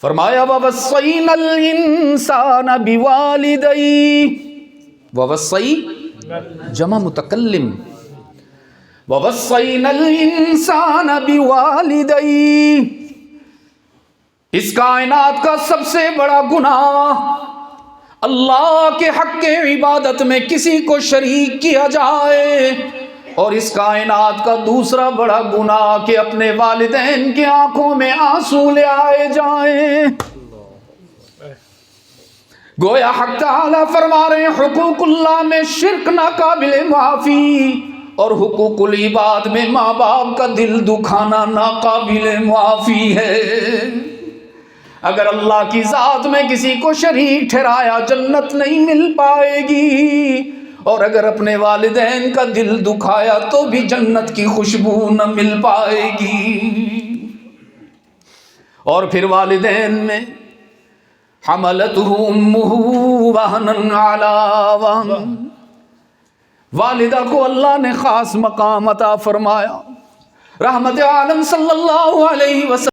فرمایا وَوَصَّيْنَا الْإِنسَانَ بِوَالِدَيْهِ، وَوَصَّي جمع متکلم، وَوَصَّيْنَا الْإِنسَانَ بِوَالِدَيْهِ، اس کائنات کا سب سے بڑا گناہ اللہ کے حق کے عبادت میں کسی کو شریک کیا جائے، اور اس کائنات کا دوسرا بڑا گناہ کہ اپنے والدین کی آنکھوں میں آنسو لے آئے جائیں۔ گویا حق تعالیٰ فرما رہے ہیں حقوق اللہ میں شرک ناقابل معافی، اور حقوق العباد میں ماں باپ کا دل دکھانا ناقابل معافی ہے۔ اگر اللہ کی ذات میں کسی کو شریک ٹھہرایا جنت نہیں مل پائے گی، اور اگر اپنے والدین کا دل دکھایا تو بھی جنت کی خوشبو نہ مل پائے گی۔ اور پھر والدین میں حملتہ امہ وہنا علی وہن، والدہ کو اللہ نے خاص مقام عطا فرمایا۔ رحمت عالم صلی اللہ علیہ وسلم